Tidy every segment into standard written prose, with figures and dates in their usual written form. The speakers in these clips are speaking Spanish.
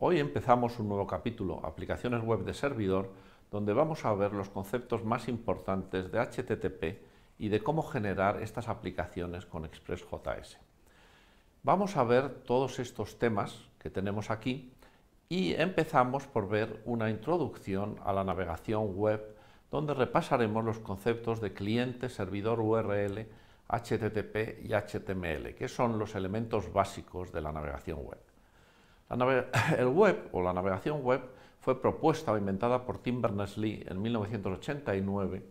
Hoy empezamos un nuevo capítulo, Aplicaciones Web de Servidor, donde vamos a ver los conceptos más importantes de HTTP y de cómo generar estas aplicaciones con ExpressJS. Vamos a ver todos estos temas que tenemos aquí y empezamos por ver una introducción a la navegación web, donde repasaremos los conceptos de cliente, servidor URL, HTTP y HTML, que son los elementos básicos de la navegación web. El web o la navegación web fue propuesta o inventada por Tim Berners-Lee en 1989,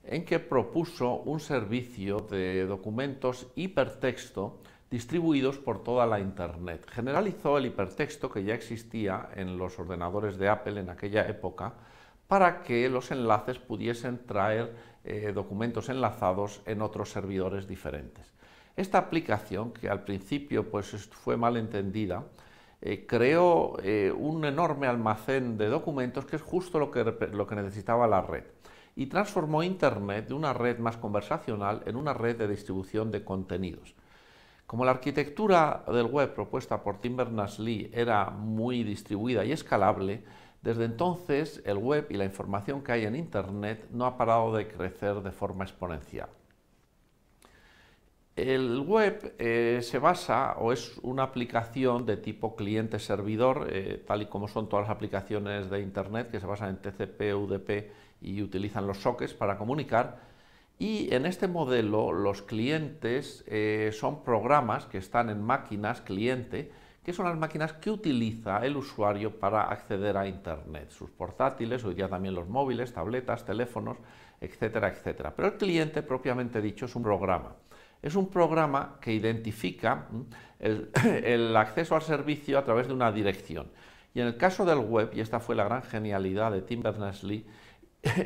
en que propuso un servicio de documentos hipertexto distribuidos por toda la Internet. Generalizó el hipertexto que ya existía en los ordenadores de Apple en aquella época para que los enlaces pudiesen traer documentos enlazados en otros servidores diferentes. Esta aplicación, que al principio fue mal entendida, creó un enorme almacén de documentos que es justo lo que necesitaba la red, y transformó Internet de una red más conversacional en una red de distribución de contenidos. Como la arquitectura del web propuesta por Tim Berners-Lee era muy distribuida y escalable, desde entonces el web y la información que hay en Internet no ha parado de crecer de forma exponencial. El web se basa o es una aplicación de tipo cliente-servidor, tal y como son todas las aplicaciones de Internet que se basan en TCP, UDP y utilizan los sockets para comunicar. Y en este modelo los clientes son programas que están en máquinas cliente, que son las máquinas que utiliza el usuario para acceder a Internet, sus portátiles, hoy día también los móviles, tabletas, teléfonos, etcétera, etcétera. Pero el cliente propiamente dicho es un programa. Es un programa que identifica el acceso al servicio a través de una dirección. Y en el caso del web, y esta fue la gran genialidad de Tim Berners-Lee,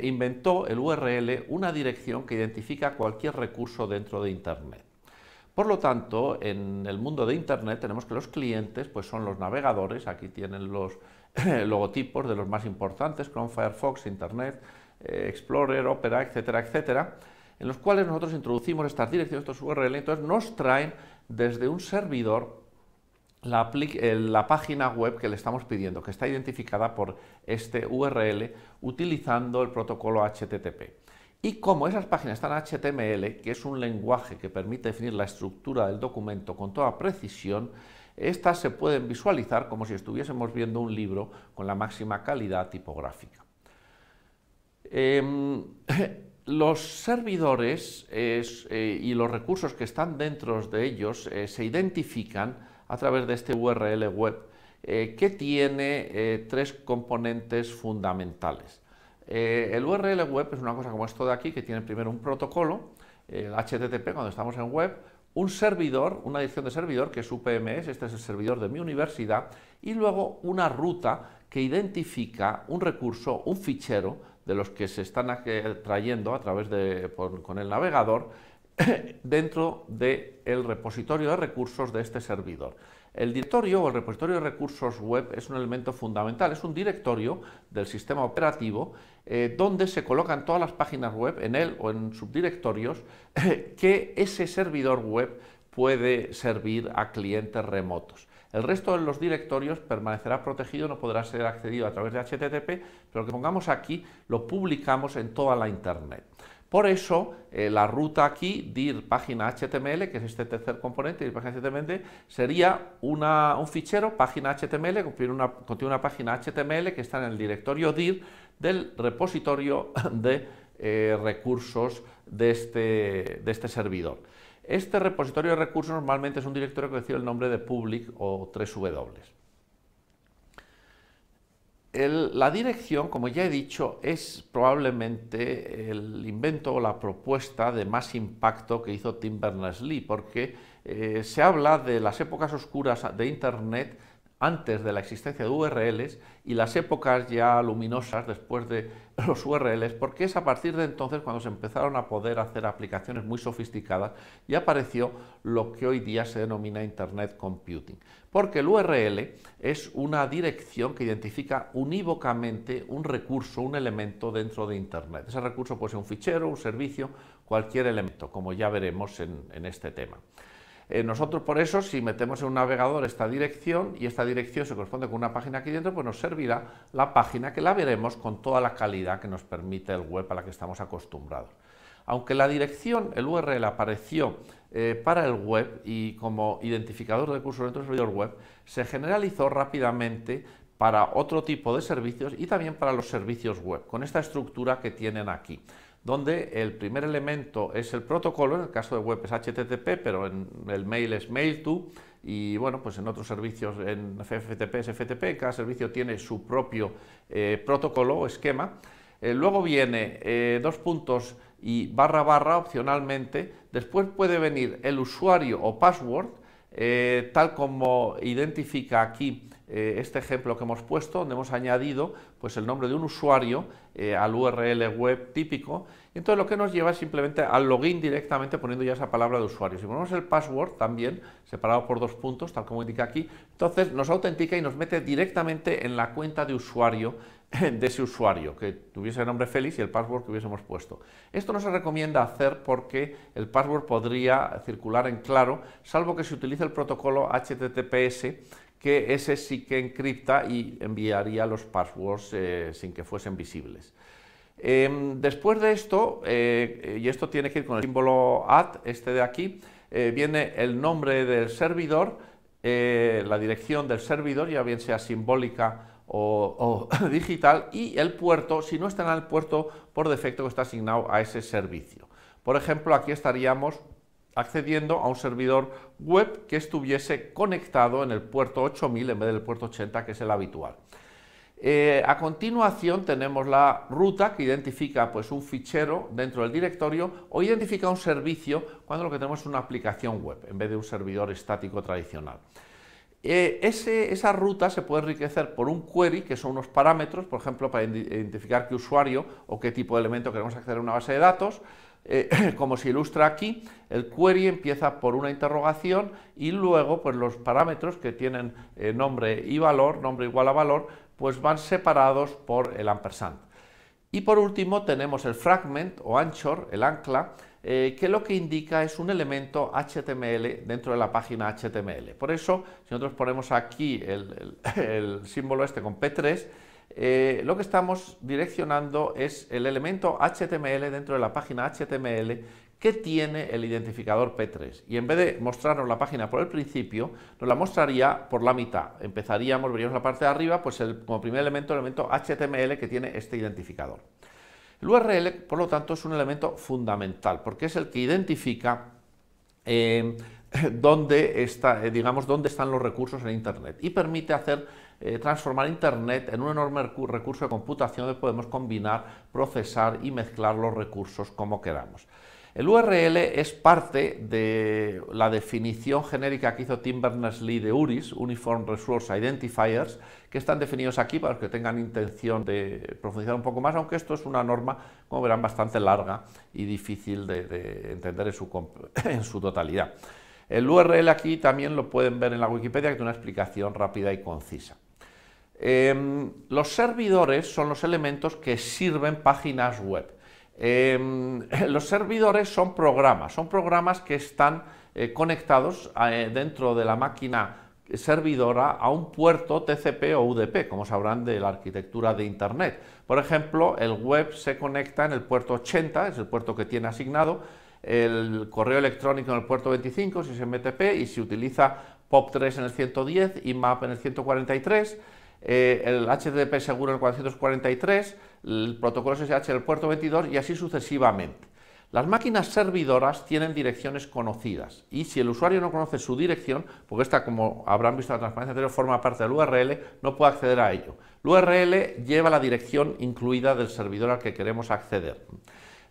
inventó el URL, una dirección que identifica cualquier recurso dentro de Internet. Por lo tanto, en el mundo de Internet tenemos que los clientes son los navegadores. Aquí tienen los logotipos de los más importantes: Chrome, Firefox, Internet Explorer, Opera, etcétera, etcétera, en los cuales nosotros introducimos estas direcciones, estos URL, entonces nos traen desde un servidor la página web que le estamos pidiendo, que está identificada por este URL utilizando el protocolo HTTP. Y como esas páginas están en HTML, que es un lenguaje que permite definir la estructura del documento con toda precisión, estas se pueden visualizar como si estuviésemos viendo un libro con la máxima calidad tipográfica. Los servidores y los recursos que están dentro de ellos se identifican a través de este URL web, que tiene tres componentes fundamentales. El URL web es una cosa como esto de aquí, que tiene primero un protocolo, el HTTP cuando estamos en web, un servidor, una dirección de servidor que es UPMS, este es el servidor de mi universidad, y luego una ruta que identifica un recurso, un fichero de los que se están trayendo a través con el navegador dentro del repositorio de recursos de este servidor. El directorio o el repositorio de recursos web es un elemento fundamental, es un directorio del sistema operativo donde se colocan todas las páginas web en él o en subdirectorios que ese servidor web puede servir a clientes remotos. El resto de los directorios permanecerá protegido, no podrá ser accedido a través de HTTP, pero lo que pongamos aquí lo publicamos en toda la Internet. Por eso, la ruta aquí, dir página HTML, que es este tercer componente, dir página HTML, sería un fichero, página HTML, contiene una página HTML que está en el directorio dir del repositorio de recursos de este servidor. Este repositorio de recursos normalmente es un directorio que recibe el nombre de public o 3W. La dirección, como ya he dicho, es probablemente el invento o la propuesta de más impacto que hizo Tim Berners-Lee, porque se habla de las épocas oscuras de Internet antes de la existencia de URLs y las épocas ya luminosas después de los URLs, porque es a partir de entonces cuando se empezaron a poder hacer aplicaciones muy sofisticadas y apareció lo que hoy día se denomina Internet Computing. Porque el URL es una dirección que identifica unívocamente un recurso, un elemento dentro de Internet. Ese recurso puede ser un fichero, un servicio, cualquier elemento, como ya veremos en este tema. Nosotros por eso, si metemos en un navegador esta dirección y esta dirección se corresponde con una página aquí dentro, pues nos servirá la página que la veremos con toda la calidad que nos permite el web a la que estamos acostumbrados. Aunque la dirección, el URL apareció para el web y como identificador de recursos dentro del servidor web, se generalizó rápidamente para otro tipo de servicios y también para los servicios web, con esta estructura que tienen aquí, donde el primer elemento es el protocolo, en el caso de web es HTTP, pero en el mail es mail-to, y bueno, pues en otros servicios, en FTP es FTP, cada servicio tiene su propio protocolo o esquema. Luego viene dos puntos y barra opcionalmente, después puede venir el usuario o password, tal como identifica aquí este ejemplo que hemos puesto, donde hemos añadido pues, el nombre de un usuario al URL web típico. Entonces lo que nos lleva es simplemente al login directamente poniendo ya esa palabra de usuario. Si ponemos el password también, separado por dos puntos, tal como indica aquí, entonces nos autentica y nos mete directamente en la cuenta de usuario de ese usuario, que tuviese el nombre Félix y el password que hubiésemos puesto. Esto no se recomienda hacer porque el password podría circular en claro, salvo que se utilice el protocolo HTTPS, que ese sí que encripta y enviaría los passwords sin que fuesen visibles. Después de esto, y esto tiene que ir con el símbolo @ este de aquí, viene el nombre del servidor, la dirección del servidor, ya bien sea simbólica o digital, y el puerto, si no está en el puerto por defecto que está asignado a ese servicio. Por ejemplo, aquí estaríamos accediendo a un servidor web que estuviese conectado en el puerto 8000 en vez del puerto 80, que es el habitual. A continuación tenemos la ruta que identifica pues, un fichero dentro del directorio o identifica un servicio cuando lo que tenemos es una aplicación web en vez de un servidor estático tradicional. Esa ruta se puede enriquecer por un query, que son unos parámetros, por ejemplo, para identificar qué usuario o qué tipo de elemento queremos acceder a una base de datos. Como se ilustra aquí, el query empieza por una interrogación y luego pues, los parámetros que tienen nombre y valor, nombre igual a valor, pues van separados por el ampersand. Y por último tenemos el fragment o anchor, el ancla, que lo que indica es un elemento HTML dentro de la página HTML. Por eso, si nosotros ponemos aquí el símbolo este con P3, lo que estamos direccionando es el elemento HTML dentro de la página HTML que tiene el identificador P3. Y en vez de mostrarnos la página por el principio, nos la mostraría por la mitad. Empezaríamos, veríamos la parte de arriba, pues como primer elemento, el elemento HTML que tiene este identificador. El URL, por lo tanto, es un elemento fundamental, porque es el que identifica dónde están los recursos en Internet y permite transformar Internet en un enorme recurso de computación donde podemos combinar, procesar y mezclar los recursos como queramos. El URL es parte de la definición genérica que hizo Tim Berners-Lee de URIs, Uniform Resource Identifiers, que están definidos aquí para los que tengan intención de profundizar un poco más, aunque esto es una norma, como verán, bastante larga y difícil de entender en su totalidad. El URL aquí también lo pueden ver en la Wikipedia, que tiene una explicación rápida y concisa. Los servidores son los elementos que sirven páginas web. Los servidores son programas que están conectados dentro de la máquina servidora a un puerto TCP o UDP, como sabrán de la arquitectura de Internet. Por ejemplo, el web se conecta en el puerto 80, es el puerto que tiene asignado, el correo electrónico en el puerto 25, si es MTP, y si utiliza POP3 en el 110, IMAP en el 143, el HTTP seguro en el 443, el protocolo SSH en el puerto 22 y así sucesivamente. Las máquinas servidoras tienen direcciones conocidas y si el usuario no conoce su dirección, porque esta, como habrán visto en la transparencia anterior, forma parte del URL, no puede acceder a ello. El URL lleva la dirección incluida del servidor al que queremos acceder.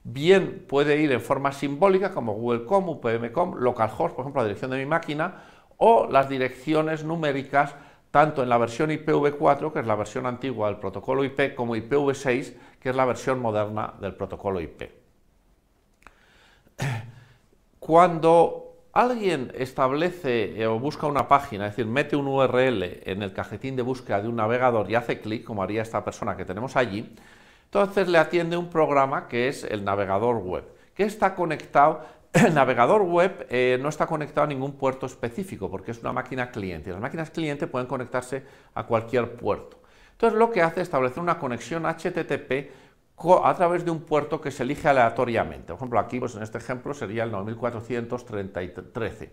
Bien puede ir en forma simbólica como Google.com, UPM.com, localhost, por ejemplo, la dirección de mi máquina, o las direcciones numéricas tanto en la versión IPv4, que es la versión antigua del protocolo IP, como IPv6, que es la versión moderna del protocolo IP. Cuando alguien establece o busca una página, es decir, mete un URL en el cajetín de búsqueda de un navegador y hace clic, como haría esta persona que tenemos allí, entonces le atiende un programa que es el navegador web, que está conectado El navegador web no está conectado a ningún puerto específico porque es una máquina cliente. Las máquinas cliente pueden conectarse a cualquier puerto. Entonces lo que hace es establecer una conexión HTTP a través de un puerto que se elige aleatoriamente. Por ejemplo, aquí pues en este ejemplo sería el 9413.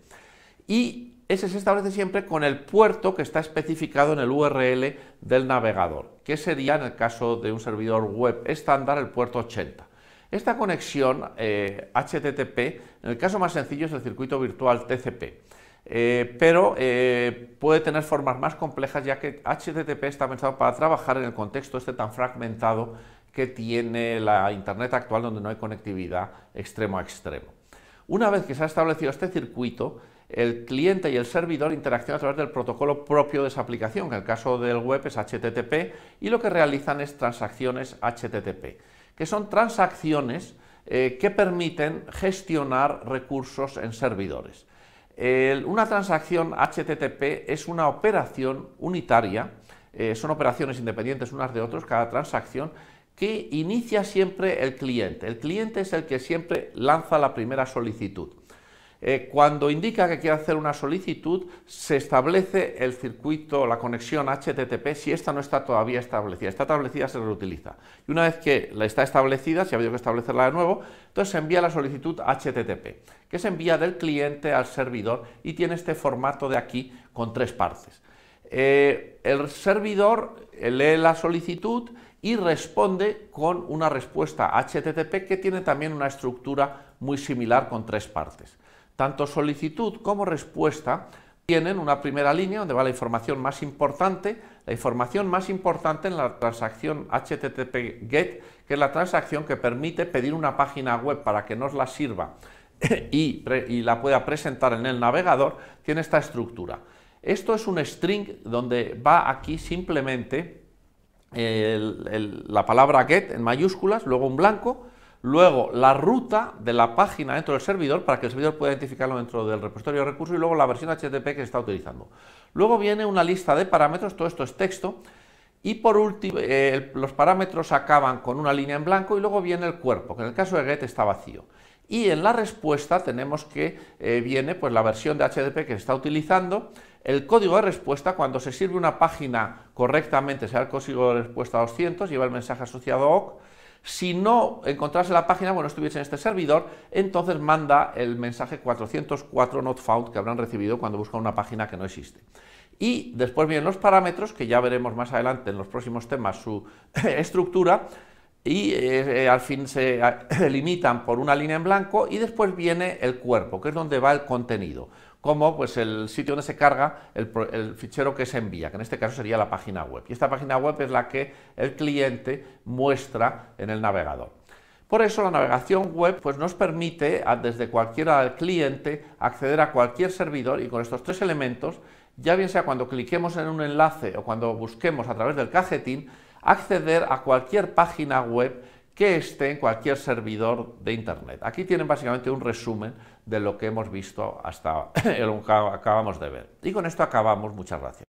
Y ese se establece siempre con el puerto que está especificado en el URL del navegador, que sería, en el caso de un servidor web estándar, el puerto 80. Esta conexión HTTP, en el caso más sencillo, es el circuito virtual TCP, pero puede tener formas más complejas, ya que HTTP está pensado para trabajar en el contexto este tan fragmentado que tiene la Internet actual, donde no hay conectividad extremo a extremo. Una vez que se ha establecido este circuito, el cliente y el servidor interaccionan a través del protocolo propio de esa aplicación, que en el caso del web es HTTP, y lo que realizan es transacciones HTTP, que son transacciones que permiten gestionar recursos en servidores. Una transacción HTTP es una operación unitaria, son operaciones independientes unas de otras, cada transacción, que inicia siempre el cliente. El cliente es el que siempre lanza la primera solicitud. Cuando indica que quiere hacer una solicitud, se establece el circuito, la conexión HTTP, si esta no está todavía establecida. Está establecida, se reutiliza. Y una vez que la está establecida, si ha habido que establecerla de nuevo, entonces se envía la solicitud HTTP, que se envía del cliente al servidor y tiene este formato de aquí con tres partes. El servidor lee la solicitud y responde con una respuesta HTTP que tiene también una estructura muy similar con tres partes. Tanto solicitud como respuesta tienen una primera línea donde va la información más importante en la transacción HTTP GET, que es la transacción que permite pedir una página web para que nos la sirva y la pueda presentar en el navegador, tiene esta estructura. Esto es un string donde va aquí simplemente la palabra GET en mayúsculas, luego un blanco, luego la ruta de la página dentro del servidor para que el servidor pueda identificarlo dentro del repositorio de recursos y luego la versión HTTP que se está utilizando. Luego viene una lista de parámetros, todo esto es texto, y por último los parámetros acaban con una línea en blanco y luego viene el cuerpo, que en el caso de GET está vacío. Y en la respuesta tenemos que viene pues, la versión de HTTP que se está utilizando, el código de respuesta, cuando se sirve una página correctamente, será el código de respuesta 200, lleva el mensaje asociado OK. Si no encontrase la página, bueno, estuviese en este servidor, entonces manda el mensaje 404 not found que habrán recibido cuando buscan una página que no existe. Y después vienen los parámetros, que ya veremos más adelante en los próximos temas su estructura, y al fin se limitan por una línea en blanco, y después viene el cuerpo, que es donde va el contenido, como pues el sitio donde se carga el fichero que se envía, que en este caso sería la página web. Y esta página web es la que el cliente muestra en el navegador. Por eso la navegación web pues, nos permite, desde cualquiera del cliente, acceder a cualquier servidor, y con estos tres elementos, ya bien sea cuando cliquemos en un enlace o cuando busquemos a través del cajetín, acceder a cualquier página web que esté en cualquier servidor de Internet. Aquí tienen básicamente un resumen de lo que hemos visto hasta lo que acabamos de ver. Y con esto acabamos. Muchas gracias.